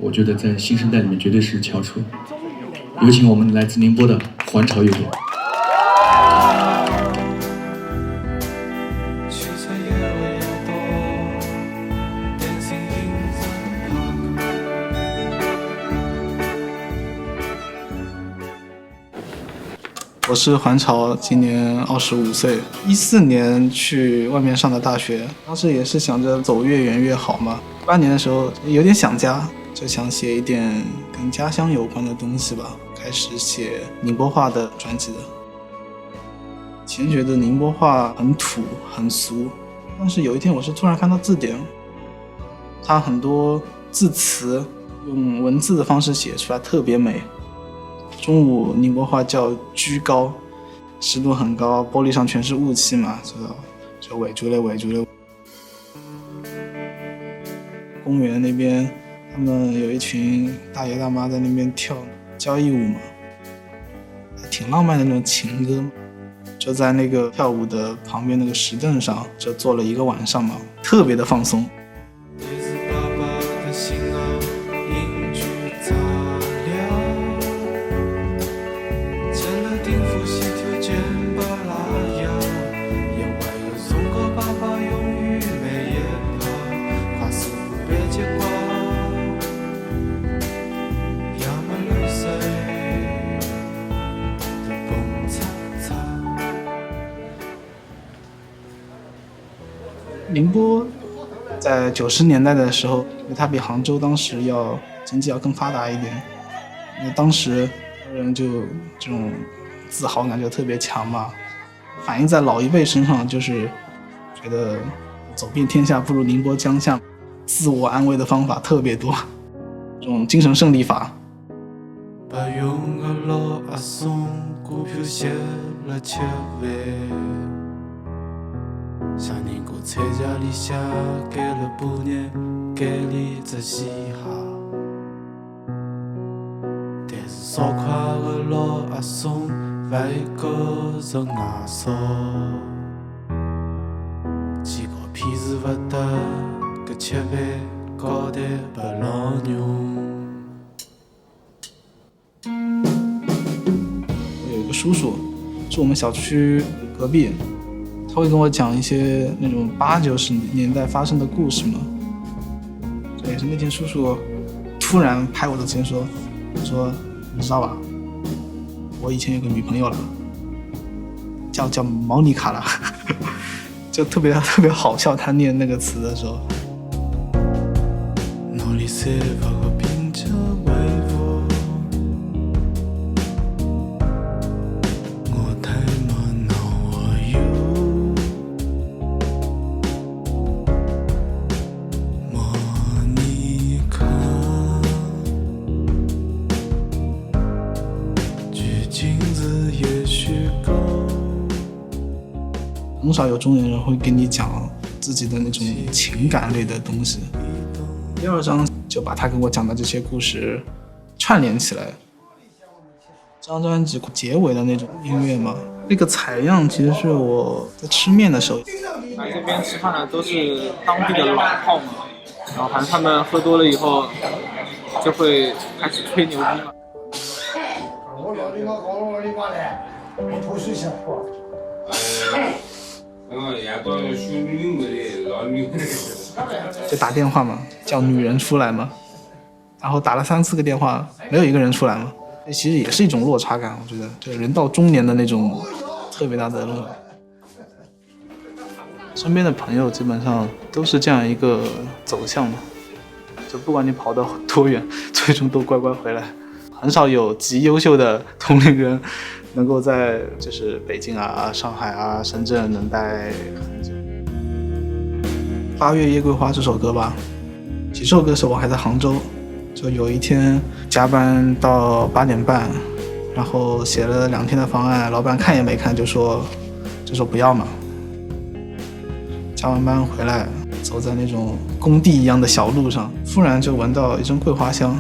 我觉得在新生代里面绝对是翘楚。有请我们来自宁波的环潮乐队。我是环潮，今年25岁，14年去外面上的大学，当时也是想着走越远越好嘛。18年的时候有点想家，就想写一点跟家乡有关的东西吧，开始写宁波话的专辑的。以前觉得宁波话很土很俗，但是有一天我是突然看到字典，它很多字词用文字的方式写出来特别美。中午宁波话叫居高，湿度很高，玻璃上全是雾气嘛，就尾住了。公园那边他们有一群大爷大妈在那边跳交谊舞嘛，挺浪漫的那种情歌，就在那个跳舞的旁边那个石凳上就坐了一个晚上嘛，特别的放松。宁波在90年代的时候，它比杭州当时经济要更发达一点，因为当时人就这种自豪感就特别强嘛，反映在老一辈身上就是觉得走遍天下不如宁波江夏，自我安慰的方法特别多，这种精神胜利法。把用的老阿松股票写了7万，像宁国菜价里下给了半年，给你只嘻哈。但是烧快的老阿松不觉着外烧，几个屁事不得，搿7万交代拨老娘。我有一个叔叔，是我们小区隔壁。他会跟我讲一些那种80、90年代发生的故事嘛。这也是那天叔叔突然拍我的肩说你知道吧，我以前有个女朋友了，叫毛妮卡了，就特别好笑。他念那个词的时候。很少有中年人会跟你讲自己的那种情感类的东西。第2章就把他跟我讲的这些故事串联起来。这张专辑结尾的那种音乐嘛，那个采样其实是我在吃面的时候。来这边吃饭的都是当地的老炮嘛，然后反正他们喝多了以后就会开始吹牛逼嘛。就打电话嘛，叫女人出来嘛，然后打了3、4个电话，没有一个人出来嘛。这其实也是一种落差感，我觉得，就人到中年的那种特别大的落差。身边的朋友基本上都是这样一个走向嘛，就不管你跑到多远，最终都乖乖回来。很少有极优秀的同龄人能够在就是北京啊、上海啊、深圳能待很久。8月夜桂花这首歌吧，几首歌时候我还在杭州，就有一天加班到8点半，然后写了2天的方案，老板看也没看就说不要嘛。加完班回来，走在那种工地一样的小路上，忽然就闻到一阵桂花香。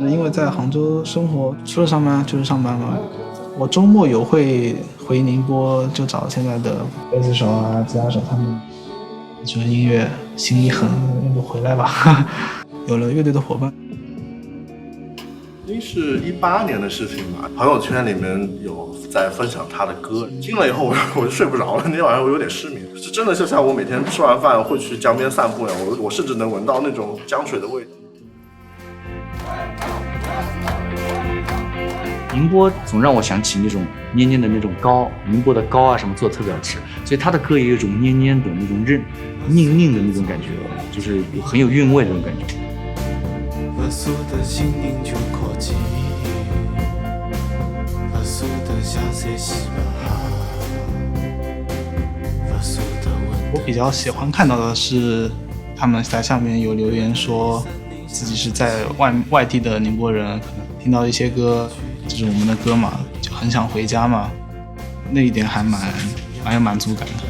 因为在杭州生活，除了上班就是上班嘛。我周末有会回宁波，就找现在的贝斯手啊、吉他手他们，觉得音乐心一横，那就回来吧。有了乐队的伙伴。应该是18年的事情吧，朋友圈里面有在分享他的歌，听了以后我就睡不着了，那天晚上我有点失眠，是真的就像我每天吃完饭会去江边散步一样，我甚至能闻到那种江水的味道。宁波总让我想起那种黏黏的那种糕，宁波的糕啊什么做的特别好吃，所以他的歌也有一种黏黏的那种硬硬的那种感觉，就是很有韵味的那种感觉。我比较喜欢看到的是他们在下面有留言说自己是在外地的宁波人，可能听到一些歌就是我们的歌嘛，就很想回家嘛，那一点还蛮有满足感的。